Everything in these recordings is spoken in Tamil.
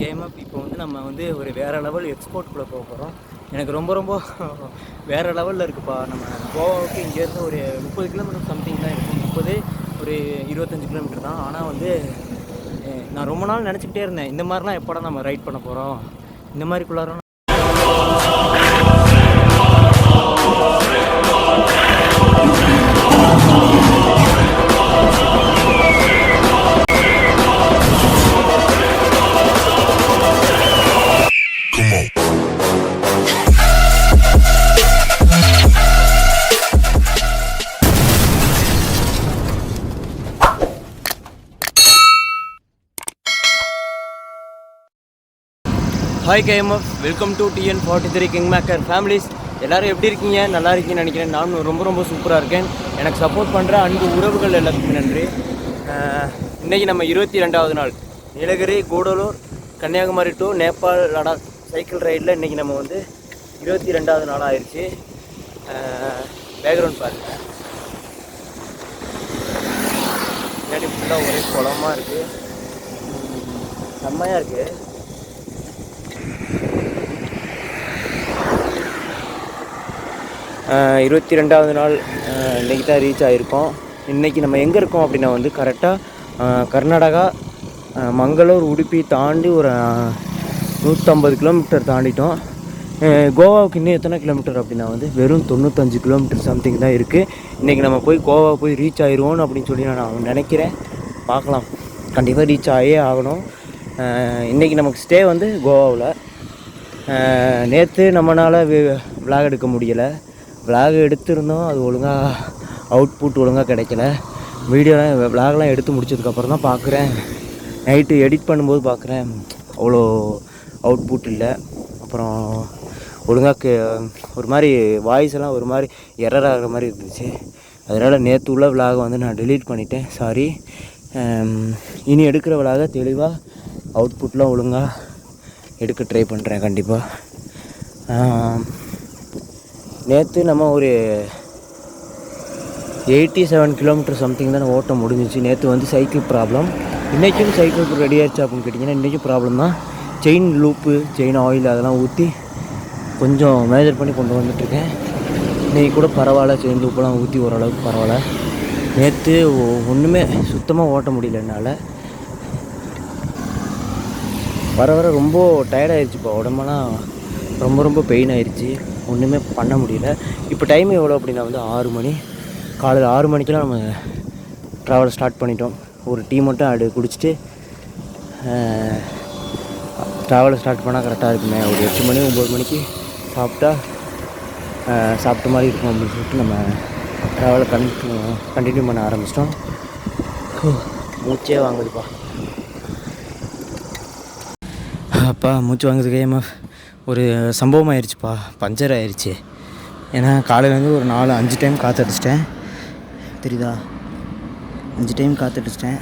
கேமப் இப்போ வந்து நம்ம வந்து ஒரு வேறு லெவல் எக்ஸ்போர்ட்குள்ளே போக போகிறோம். எனக்கு ரொம்ப ரொம்ப வேறு லெவலில் இருக்குப்பா. நம்ம கோவாவுக்கு இங்கேருந்து ஒரு 30 கிலோமீட்டர் சம்திங் தான் இருக்கும். 30 ஒரு 25 கிலோமீட்டர் தான். ஆனால் வந்து நான் ரொம்ப நாள் நினச்சிக்கிட்டே இருந்தேன், இந்த மாதிரிலாம் எப்போடா நம்ம ரைட் பண்ண போகிறோம், இந்த மாதிரிக்குள்ளார. Hi KMF, welcome to TN43 king maker families. எல்லோரும் எப்படி இருக்கீங்க? நல்லா இருக்கீங்கன்னு நினைக்கிறேன். நானும் ரொம்ப ரொம்ப சூப்பராக இருக்கேன். எனக்கு சப்போர்ட் பண்ணுற அன்பு உறவுகள் எல்லாத்துக்கும் நன்றி. இன்றைக்கி நம்ம 22வது நாள் நீலகிரி, கூடலூர், கன்னியாகுமரி டு நேபாள், லடாக் சைக்கிள் ரைடில் இன்றைக்கி நம்ம வந்து 22வது நாள் ஆயிடுச்சு. பேக்ரவுண்ட் பாருங்கள், பின்னாடி ஃபுல்லாக ஒரே குளமாக இருக்குது, செம்மையாக இருக்குது. 22வது நாள் இன்றைக்கி தான் ரீச் ஆகிருக்கோம். இன்றைக்கி நம்ம எங்கே இருக்கோம் அப்படின்னா வந்து கரெக்டாக கர்நாடகா மங்களூர், உடுப்பி தாண்டி ஒரு 150 கிலோமீட்டர் தாண்டிட்டோம். கோவாவுக்கு இன்னும் எத்தனை கிலோமீட்டர் அப்படின்னா வந்து வெறும் 95 கிலோமீட்டர் சம்திங் தான் இருக்குது. இன்றைக்கி நம்ம போய் கோவா போய் ரீச் ஆகிருவோன்னு அப்படின்னு சொல்லி நான் நினைக்கிறேன். பார்க்கலாம், கண்டிப்பாக ரீச் ஆகியே ஆகணும். இன்றைக்கி நமக்கு ஸ்டே வந்து கோவாவில். நேற்று நம்மளால் விளாக் எடுக்க முடியலை. விளாக் எடுத்திருந்தோம், அது ஒழுங்காக அவுட்புட் ஒழுங்காக கிடைக்கல. வீடியோலாம் விளாக்லாம் எடுத்து முடிச்சதுக்கப்புறம் தான் பார்க்குறேன், நைட்டு எடிட் பண்ணும்போது பார்க்குறேன் அவ்வளோ அவுட்புட் இல்லை. அப்புறம் ஒழுங்காக ஒரு மாதிரி வாய்ஸ் எல்லாம் ஒரு மாதிரி எரர் ஆகிற மாதிரி இருந்துச்சு. அதனால் நேற்று உள்ள விளாகை வந்து நான் டெலீட் பண்ணிட்டேன், சாரி. இனி எடுக்கிற விளாக தெளிவாக அவுட்புட்லாம் ஒழுங்காக எடுக்க ட்ரை பண்ணுறேன் கண்டிப்பாக. நேற்று நம்ம ஒரு 87 கிலோமீட்டர் சம்திங் தான் ஓட்ட முடிஞ்சிச்சு. நேற்று வந்து சைக்கிள் ப்ராப்ளம். இன்றைக்கும் சைக்கிள் ரெடி ஆகிடுச்சு அப்படின்னு கேட்டிங்கன்னா இன்றைக்கும் ப்ராப்ளம் தான். செயின் லூப்பு, செயின் ஆயில் அதெல்லாம் ஊற்றி கொஞ்சம் மேஜர் பண்ணி கொண்டு வந்துட்டுருக்கேன். இன்றைக்கி கூட பரவாயில்ல, செயின் லூப்பெல்லாம் ஊற்றி ஓரளவுக்கு பரவாயில்ல. நேற்று ஒன்றுமே சுத்தமாக ஓட்ட முடியல என்னால். வர வர ரொம்ப டயர்டாகிடுச்சுப்பா, உடம்பெல்லாம் ரொம்ப ரொம்ப பெயின் ஆயிடுச்சு, ஒன்றுமே பண்ண முடியல. இப்போ டைம் எவ்வளோ அப்படின்னா வந்து 6 மணி. காலையில் 6 மணிக்கெலாம் நம்ம ட்ராவல் ஸ்டார்ட் பண்ணிட்டோம். ஒரு டீ மட்டும் அது குடிச்சிட்டு ட்ராவலை ஸ்டார்ட் பண்ணால் கரெக்டாக இருக்குமே. ஒரு 8 மணி 9 மணிக்கு சாப்பிட்ட மாதிரி இருக்கும் அப்படின்னு சொல்லிட்டு நம்ம ட்ராவலை கண்டினியூ பண்ண ஆரம்பிச்சிட்டோம். மூச்சே வாங்குதுப்பா, அப்பா மூச்சு வாங்குது. கேஎம்எஃப் ஒரு சம்பவம் ஆயிடுச்சுப்பா, பஞ்சர் ஆயிடுச்சு. ஏன்னா காலையிலேருந்து ஒரு 4-5 டைம் காற்றடிச்சிட்டேன், தெரியுதா? 5 டைம் காற்றடிச்சிட்டேன்.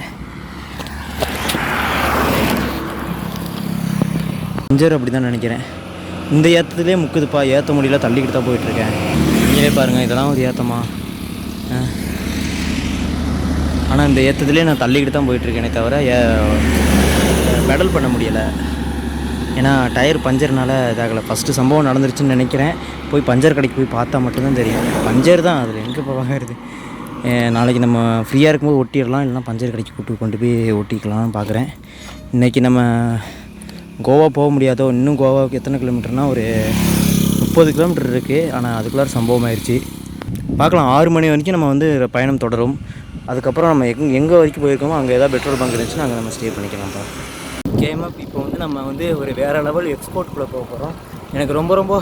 பஞ்சர் அப்படி தான் நினைக்கிறேன். இந்த ஏற்றத்துலேயே முக்குதுப்பா, ஏற்ற முடியல, தள்ளிக்கிட்டு தான் போயிட்டுருக்கேன். நீங்களே பாருங்கள், இதெல்லாம் ஒரு ஏற்றமா? ஆனால் இந்த ஏற்றத்துலேயே நான் தள்ளிக்கிட்டு தான் போயிட்டுருக்கேனே தவிர பெடல் பண்ண முடியலை. ஏன்னா டயர் பஞ்சர்னால இதாகலை. ஃபஸ்ட்டு சம்பவம் நடந்துருச்சுன்னு நினைக்கிறேன். போய் பஞ்சர் கடைக்கு போய் பார்த்தா மட்டும்தான் தெரியும். பஞ்சர் தான், அதில் எங்கே இப்போ வாங்குறது? நாளைக்கு நம்ம ஃப்ரீயாக இருக்கும்போது ஒட்டிடலாம், இல்லைனா பஞ்சர் கடைக்கு கொண்டு போய் ஒட்டிக்கலாம்னு பார்க்குறேன். இன்றைக்கி நம்ம கோவா போக முடியாதோ. இன்னும் கோவாவுக்கு எத்தனை கிலோமீட்டர்னால் ஒரு 30 கிலோமீட்டர் இருக்குது. ஆனால் அதுக்குள்ளார சம்பவம் ஆயிடுச்சு. பார்க்கலாம், 6 மணி வரைக்கும் நம்ம வந்து பயணம் தொடரும். அதுக்கப்புறம் நம்ம எங்கே வரைக்கும் போயிருக்கோமோ அங்கே ஏதாவது பெட்ரோல் பங்க் இருந்துச்சுன்னா அங்கே நம்ம ஸ்டே பண்ணிக்கலாம்ப்பா. கேமப் இப்போ வந்து நம்ம வந்து ஒரு வேறு லெவல் எக்ஸ்போர்ட்குள்ளே போக போகிறோம். எனக்கு ரொம்ப ரொம்ப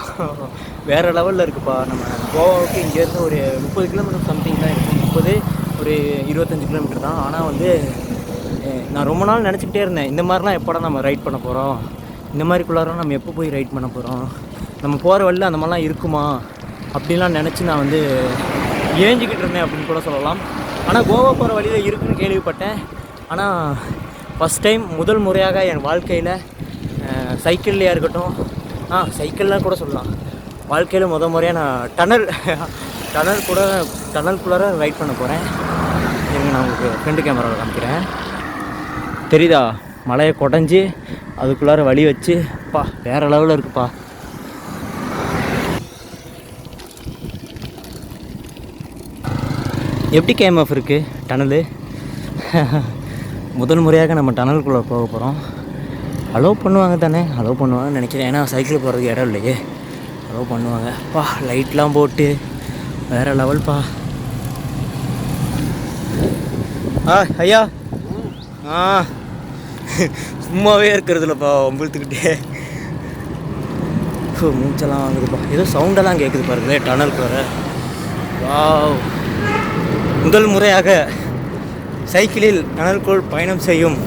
வேறு லெவலில் இருக்குப்பா. நம்ம கோவாவுக்கு இங்கேருந்து ஒரு 30 கிலோமீட்டர் சம்திங் தான் இருக்கும். 30 ஒரு 25 கிலோமீட்டர் தான். ஆனால் வந்து நான் ரொம்ப நாள் நினச்சிக்கிட்டே இருந்தேன், இந்த மாதிரிலாம் எப்போடா நம்ம ரைட் பண்ண போகிறோம், இந்த மாதிரிக்குள்ளார நம்ம எப்போ போய் ரைட் பண்ண போகிறோம், நம்ம போகிற வழியில் அந்த மாதிரிலாம் இருக்குமா அப்படின்லாம் நினச்சி நான் வந்து ஏஞ்சிக்கிட்டு இருந்தேன் அப்படின்னு கூட சொல்லலாம். ஆனால் கோவா போகிற வழியில் இருக்குதுன்னு கேள்விப்பட்டேன். ஆனால் ஃபஸ்ட் டைம், முதல் முறையாக என் வாழ்க்கையில் சைக்கிள்லையாக இருக்கட்டும், சைக்கிள்லாம் கூட சொல்லலாம், வாழ்க்கையில் முறையாக நான் டனல்குள்ளார ரைட் பண்ண போகிறேன். நான் உங்களுக்கு ஃப்ரண்ட் கேமராவில் காமிக்கிறேன். தெரியுதா? மலையை குடஞ்சி அதுக்குள்ளார வழி வச்சு பா வேறு லெவலில் இருக்குப்பா. எப்படி கேஎம்எஃப் இருக்குது டனலு? முதல் முறையாக நம்ம டனலுக்குள்ளே போக போகிறோம். அலோவ் பண்ணுவாங்க தானே? அலோவ் பண்ணுவாங்கன்னு நினைக்கிறேன். ஏன்னா சைக்கிள் போகிறதுக்கு இடம் இல்லையே. அலோவ் பண்ணுவாங்க. பா லைட்லாம் போட்டு வேறு லெவல்ப்பா. ஐயா சும்மாவே இருக்கிறதுலப்பா ஒம்பளுத்துக்கிட்டே மூச்செல்லாம் வாங்குதுப்பா. ஏதோ சவுண்டெல்லாம் கேட்குது பாருங்களேன் டனலுக்குள்ளார. வாவ், முதல் முறையாக சைக்கிளில் டனலுக்குள் பயணம் செய்யும்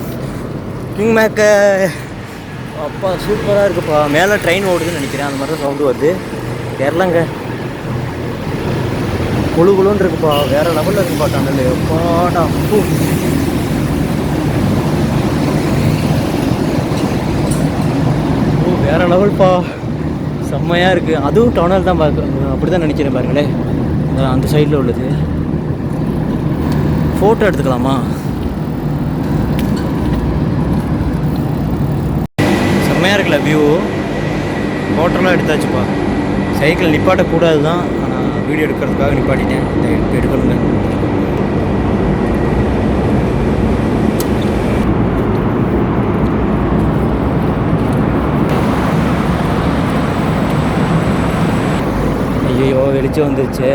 கிங் மேக்கர். அப்பா சூப்பராக இருக்குப்பா. மேலே ட்ரெயின் ஓடுதுன்னு நினைக்கிறேன், அந்த மாதிரி தான் சவுண்டு வருது. கேரளாங்க குழு குழுன்னு இருக்குப்பா. வேறு லெவலில் இருக்குப்பா டனல். அப்பாடா வேறு லெவல்ப்பா, செம்மையாக இருக்குது. அதுவும் டனல் தான் பார்க்குறேன், அப்படி தான் நினைக்கிறேன். பாருங்களேன் அந்த சைடில் உள்ளது. ஃபோட்டோ எடுத்துக்கலாமா? செம்மையாக இருக்குல்ல வியூ. ஃபோட்டோலாம் எடுத்தாச்சுப்பா. சைக்கிள் நிப்பாட்டக்கூடாது தான், ஆனால் வீடியோ எடுக்கிறதுக்காக நிப்பாட்டிட்டேன். எடுக்கணுங்க. ஐயோ வெளிச்சம் வந்துருச்சு.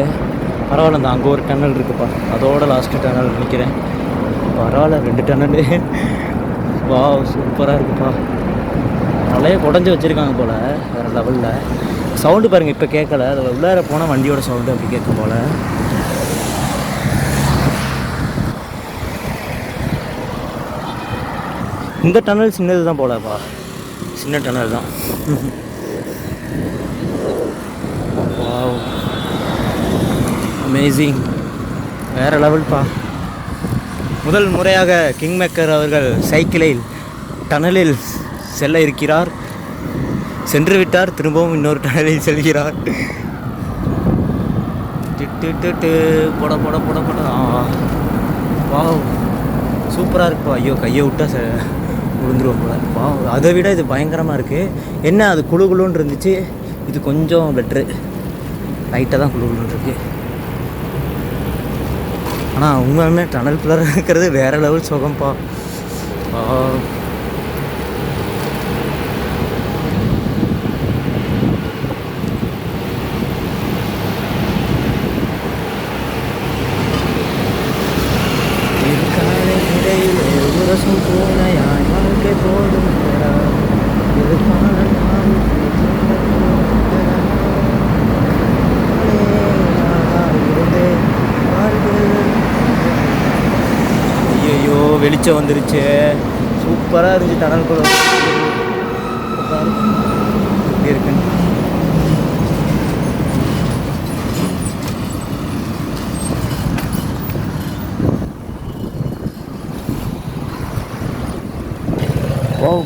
பரவாயில்ல, தான் அங்கே ஒரு டனல் இருக்குப்பா. அதோட லாஸ்ட்டு டனல் நிற்கிறேன். பரவாயில்ல, 2 டனல். வா சூப்பராக இருக்குப்பா. தலையை குடஞ்சி வச்சுருக்காங்க போல் வேறு லெவலில். சவுண்டு பாருங்கள், இப்போ கேட்கல. அதில் உள்ளார போனால் வண்டியோட சவுண்டு அப்படி கேட்கும் போல். இந்த டனல் சின்னது தான் போலப்பா, சின்ன டனல் தான். வாவ், அமேசிங், வேறு லெவல்ப்பா. முதல் முறையாக கிங் மேக்கர் அவர்கள் சைக்கிளில் டனலில் செல்ல இருக்கிறார். சென்று விட்டார், திரும்பவும் இன்னொரு டனலில் செல்கிறார். போட போட போட போட. வாவ் சூப்பராக இருக்குப்பா. ஐயோ கையை விட்டால் விழுந்துருவோம் போல. வாவ், அதை விட இது பயங்கரமாக இருக்குது. என்ன அது குழு குழுன்னு இருந்துச்சு, இது கொஞ்சம் பெட்ரு. லைட்டாக தான் குழு குழுன்னு இருக்குது. ஆனால் உண்மையுமே டனலுக்குள்ளே இருக்கிறது வேறு லெவல் சுகம்ப்பா. வாழ்க்கை போதும் ஐயோ வெளிச்சம் வந்துருச்சு. சூப்பராக இருந்துச்சு டனலுக்குள்ள. எப்படி இருக்குன்னு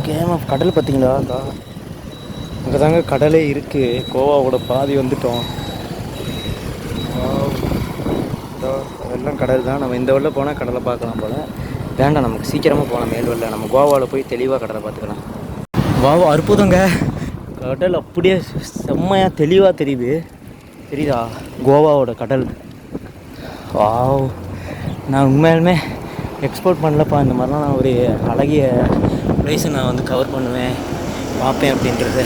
கேம். கடல் பார்த்தீங்களா? அங்கே தாங்க கடலே இருக்குது. கோவாவோட பாதி வந்துட்டோம். அதெல்லாம் கடல் தான். நம்ம இந்த வழியில் போனால் கடலை பார்க்கலாம் போல். வேண்டாம், நமக்கு சீக்கிரமாக போகலாம் மேல் வழியில். நம்ம கோவாவில் போய் தெளிவாக கடலை பார்த்துக்கலாம். வாவ், அற்புதங்க. கடல் அப்படியே செம்மையாக தெளிவாக தெரியுதா கோவாவோட கடல். வாவ், நான் உண்மையாலுமே எக்ஸ்போர்ட் பண்ணலப்பா. இந்த மாதிரிலாம் நான் ஒரு அழகிய ப்ளேஸை நான் வந்து கவர் பண்ணுவேன், பார்ப்பேன் அப்படின்றது.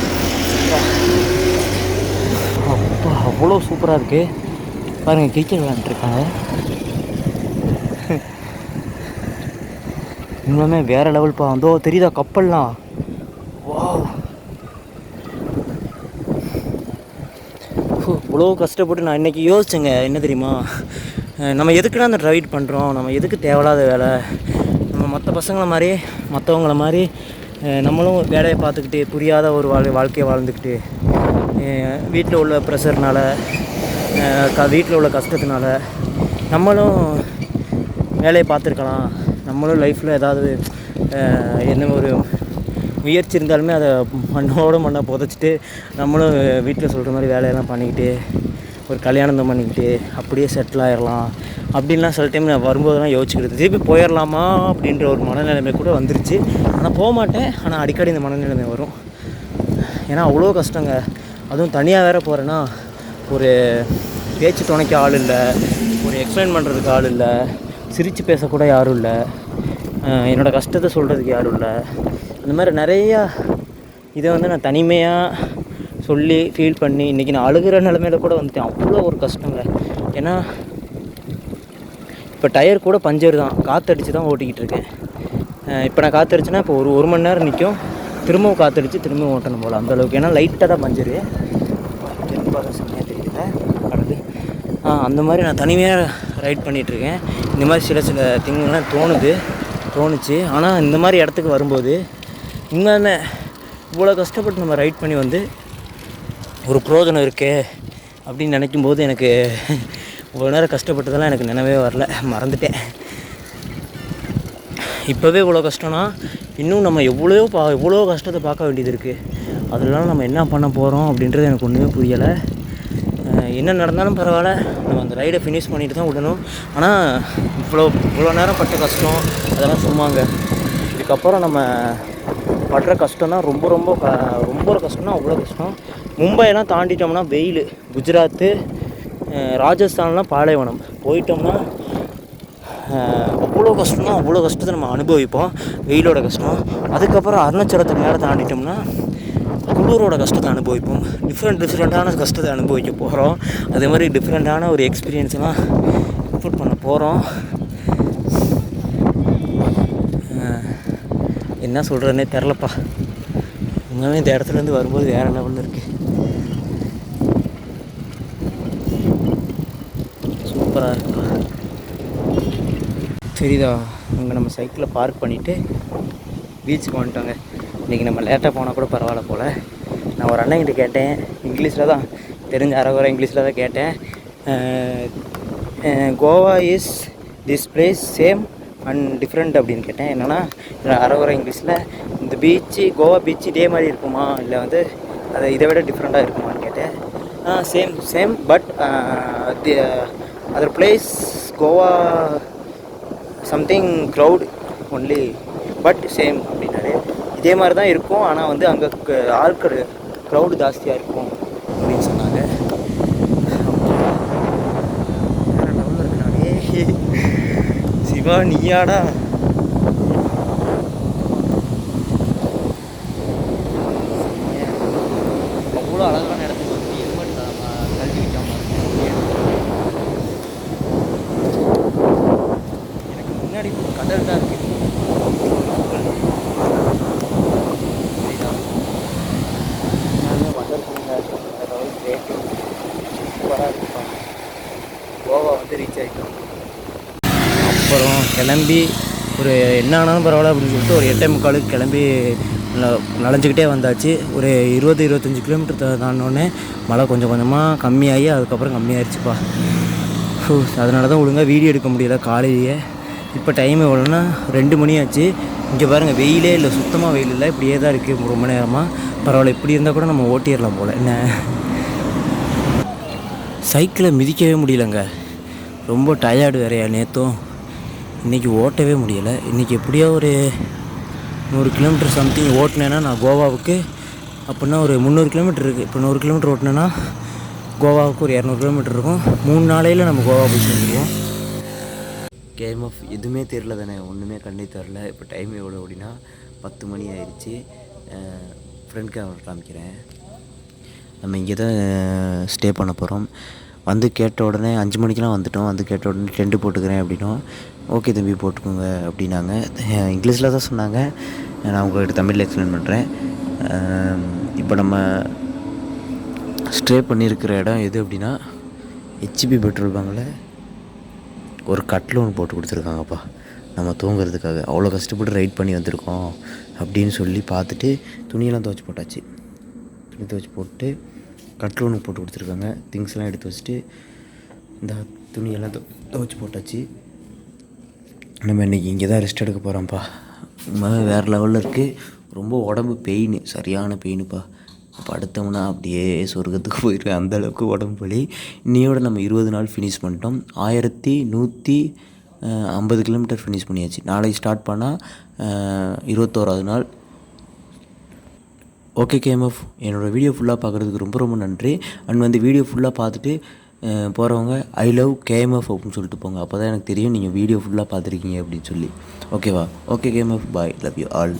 அப்பா அவ்வளோ சூப்பராக இருக்குது பாருங்கள். கிரிக்கெட் விளாண்டுருக்காங்க. இன்னுமே வேறு லெவல்ப்பா. அதோ தெரியுதா கப்பல்லாம்? வாவ், இவ்வளோ கஷ்டப்பட்டு நான் இன்றைக்கி யோசிச்சேங்க. என்ன தெரியுமா, நம்ம எதுக்குன்னா அந்த ரைட் பண்ணுறோம், நம்ம எதுக்கு தேவையில்லாத வேலை. நம்ம மற்ற பசங்களை மாதிரி மற்றவங்கள மாதிரி நம்மளும் வேலையை பார்த்துக்கிட்டு புரியாத ஒரு வாழ்க்கையை வாழ்ந்துக்கிட்டு வீட்டில் உள்ள ப்ரெஷர்னால் வீட்டில் உள்ள கஷ்டத்தினால நம்மளும் வேலையை பார்த்துருக்கலாம். நம்மளும் லைஃப்பில் ஏதாவது என்ன ஒரு முயற்சி இருந்தாலுமே அதை மண்ணோட மண்ணை புதைச்சிட்டு நம்மளும் வீட்டில் சொல்கிற மாதிரி வேலையெல்லாம் பண்ணிக்கிட்டு ஒரு கல்யாணம் பண்ணிக்கிட்டு அப்படியே செட்டில் ஆகிடலாம் அப்படின்லாம் சில டைம் நான் வரும்போதெல்லாம் யோசிச்சுக்கிட்டு திருப்பி போயிடலாமா அப்படின்ற ஒரு மனநிலைமை கூட வந்துருச்சு. ஆனால் போக மாட்டேன். ஆனால் அடிக்கடி இந்த மனநிலைமை வரும். ஏன்னா அவ்வளோ கஷ்டங்க. அதுவும் தனியாக வேறு போகிறேன்னா ஒரு பேச்சு துணைக்க ஆள் இல்லை, ஒரு எக்ஸ்பிளைன் பண்ணுறதுக்கு ஆள் இல்லை, சிரித்து பேசக்கூட யாரும் இல்லை, என்னோடய கஷ்டத்தை சொல்கிறதுக்கு யாரும் இல்லை. அந்த மாதிரி நிறையா இதை வந்து நான் தனிமையாக சொல்லி ஃபீல் பண்ணி இன்றைக்கி நான் அழுகிற நிலமையில கூட வந்துட்டேன். அவ்வளோ ஒரு கஷ்டங்க. ஏன்னா இப்போ டயர் கூட பஞ்சர் தான், காற்றடிச்சு தான் ஓட்டிக்கிட்டு இருக்கேன். இப்போ நான் காற்றடிச்சுன்னா இப்போ ஒரு மணி நேரம் நிற்கும், திரும்பவும் காற்றடிச்சு திரும்பவும் ஓட்டணும் போல் அந்தளவுக்கு. ஏன்னா லைட்டாக தான் பஞ்சரு செம்மையாக தெரியல கடவுள். அந்த மாதிரி நான் தனிமையாக ரைட் பண்ணிகிட்ருக்கேன். இந்த மாதிரி சில திங்கெல்லாம் தோணுச்சு. ஆனால் இந்த மாதிரி இடத்துக்கு வரும்போது இன்னும் இவ்வளோ கஷ்டப்பட்டு நம்ம ரைட் பண்ணி வந்து ஒரு பிரயோஜனம் இருக்கே அப்படின்னு நினைக்கும்போது எனக்கு இவ்வளோ நேரம் கஷ்டப்பட்டதெல்லாம் எனக்கு நினைவே வரல, மறந்துட்டேன். இப்போவே இவ்வளோ கஷ்டம்னா இன்னும் நம்ம எவ்வளோ கஷ்டத்தை பார்க்க வேண்டியது இருக்குது. அதெல்லாம் நம்ம என்ன பண்ண போகிறோம் அப்படின்றது எனக்கு ஒன்றுமே புரியலை. என்ன நடந்தாலும் பரவாயில்ல, நம்ம அந்த ரைடை ஃபினிஷ் பண்ணிட்டு தான் விடணும். ஆனால் இவ்வளோ நேரம் பட்ட கஷ்டம் அதெல்லாம் சும்மாங்க. இதுக்கப்புறம் நம்ம படுற கஷ்டம்னா ரொம்ப கஷ்டம்னா அவ்வளோ கஷ்டம். மும்பையெல்லாம் தாண்டிட்டோம்னா வெயில், குஜராத்து ராஜஸ்தான்லாம் பாலைவனம் போயிட்டோம்னா அவ்வளோ கஷ்டத்தை நம்ம அனுபவிப்போம், வெயிலோட கஷ்டம். அதுக்கப்புறம் அருணாச்சலத்துக்கு மேலே தாண்டிட்டோம்னா குளிரோட கஷ்டத்தை அனுபவிப்போம். டிஃப்ரெண்ட்டான கஷ்டத்தை அனுபவிக்க போகிறோம். அதே மாதிரி டிஃப்ரெண்ட்டான ஒரு எக்ஸ்பீரியன்ஸ்லாம் இன்க்ளூட் பண்ண போகிறோம். என்ன சொல்கிறதுனே தெரிலப்பா. உண்மையாக இந்த இடத்துலேருந்து வரும்போது வேறு லெவலில் இருக்குது. சூப்பராக இருக்குப்பா. சரிதா, அங்கே நம்ம சைக்கிளை பார்க் பண்ணிவிட்டு பீச்சுக்கு வந்துட்டோங்க. இன்றைக்கி நம்ம லேட்டாக போனால் கூட பரவாயில்ல போல். நான் ஒரு அண்ணன்கிட்ட கேட்டேன், இங்கிலீஷில் தான் தெரிஞ்ச அரைகுறை இங்கிலீஷில் தான் கேட்டேன். Goa is this place same and different அப்படின்னு கேட்டேன். என்னென்னா அரைகுறை இங்கிலீஷில் இந்த கோவா பீச்சு இதே மாதிரி இருக்குமா, இல்லை வந்து அதை இதை விட டிஃப்ரெண்ட்டாக இருக்குமான்னு கேட்டேன். Same but the other place Goa something crowd only but same அப்படின்னாரு. இதே மாதிரி தான் இருக்கும், ஆனால் வந்து அங்கே ஆட்கள் க்ரௌடு ஜாஸ்தியாக இருக்கும் அப்படின்னு சொன்னாங்க. வேறு லெவலில் இருக்கிறானே சிவா, நீயாடா? அவ்வளோ அழகான இடத்துக்கு வந்து ஹெல்மெட் கல்வி வைக்காமல் எனக்கு முன்னாடி கடல் தான் இருக்குது. சூப்பராக இருக்குப்பா. கோவா வந்து ரீச் ஆகிட்டோம். அப்புறம் கிளம்பி ஒரு என்ன ஆனாலும் பரவாயில்ல அப்படின்னு சொல்லிட்டு ஒரு 8:45 கிளம்பி நனைஞ்சிக்கிட்டே வந்தாச்சு. ஒரு 20-25 கிலோமீட்டர் தாண்டினோடனே மழை கொஞ்சம் கொஞ்சமாக கம்மியாகி அதுக்கப்புறம் கம்மியாகிடுச்சுப்பா. அதனால தான் ஒழுங்காக வீடியோ எடுக்க முடியல காலையிலேயே. இப்போ டைம் எவ்வளோன்னா 2 மணி ஆச்சு. இங்கே பாருங்கள், வெயிலே இல்லை, சுத்தமாக வெயில் இல்லை, இப்படியே தான் இருக்குது ரொம்ப நேரமாக. பரவாயில்ல, இப்படி இருந்தால் கூட நம்ம ஓட்டிடலாம் போல். என்ன சைக்கிளை மிதிக்கவே முடியலங்க, ரொம்ப டயர்டு வேறையா. நேற்றும் இன்றைக்கி ஓட்டவே முடியலை. இன்றைக்கி எப்படியோ ஒரு 100 கிலோமீட்டர் சம்திங் ஓட்டினேன்னா நான் கோவாவுக்கு, அப்படின்னா ஒரு 300 கிலோமீட்டர் இருக்குது. இப்போ 100 கிலோமீட்டர் ஓட்டினேன்னா கோவாவுக்கு ஒரு 200 கிலோமீட்டர் இருக்கும். 3 நாளையில் நம்ம கோவா போய் சேர்ந்துருவோம். கேம் ஆஃப் எதுவுமே தெரில தானே, ஒன்றுமே கண்ணே தெரில. இப்போ டைம் எவ்வளோ அப்படின்னா 10 மணி ஆயிடுச்சு. ஃப்ரெண்ட் கேமரா காமிக்கிறேன். நம்ம இங்கே தான் ஸ்டே பண்ண போகிறோம். வந்து கேட்ட உடனே 5 மணிக்கெலாம் வந்துட்டோம். வந்து கேட்ட உடனே டென்ட்டு போட்டுக்கிறேன் அப்படின்னோம். ஓகே தம்பி போட்டுக்கோங்க அப்படின்னாங்க. இங்கிலீஷில் தான் சொன்னாங்க, நான் உங்கள்கிட்ட தமிழில் எக்ஸ்பிளைன் பண்ணுறேன். இப்போ நம்ம ஸ்டே பண்ணியிருக்கிற இடம் எது அப்படின்னா ஹெச்பி பெட்ரோல் பங்கில் ஒரு கட்டில் ஒன்று போட்டு கொடுத்துருக்காங்கப்பா நம்ம தூங்குறதுக்காக. அவ்வளோ கஷ்டப்பட்டு ரைட் பண்ணி வந்திருக்கோம் அப்படின்னு சொல்லி பார்த்துட்டு துணியெல்லாம் துவைச்சி போட்டாச்சு. துணி துவைச்சி போட்டு கட்டில் ஒன்று போட்டு கொடுத்துருக்காங்க. திங்ஸ்லாம் எடுத்து வச்சுட்டு இந்த துணியெல்லாம் துவைச்சி போட்டாச்சு. நம்ம இன்றைக்கி இங்கே தான் ரெஸ்ட் எடுக்க போகிறோம்ப்பா. வேறு லெவலில் இருக்குது. ரொம்ப உடம்பு பெயின், சரியான பெயினுப்பா. படுத்தோம்னா அப்படியே சொர்க்கத்துக்கு போயிடுவேன், அந்தளவுக்கு உடம்பு வலி. இன்னையோட நம்ம 20 நாள் ஃபினிஷ் பண்ணிட்டோம். 1150 கிலோமீட்டர் ஃபினிஷ் பண்ணியாச்சு. நாளைக்கு ஸ்டார்ட் பண்ணால் 21வது நாள். ஓகே கேஎம்எஃப், என்னோடய வீடியோ ஃபுல்லாக பார்க்குறதுக்கு ரொம்ப ரொம்ப நன்றி. அண்ட் வீடியோ ஃபுல்லாக பார்த்துட்டு போகிறவங்க ஐ லவ் கேஎம்எஃப் அப்படின்னு சொல்லிட்டு போங்க. அப்போ தான் எனக்கு தெரியும் நீங்கள் வீடியோ ஃபுல்லாக பார்த்துருக்கீங்க அப்படின்னு சொல்லி. ஓகேவா? Okay KMF, bye, love you all.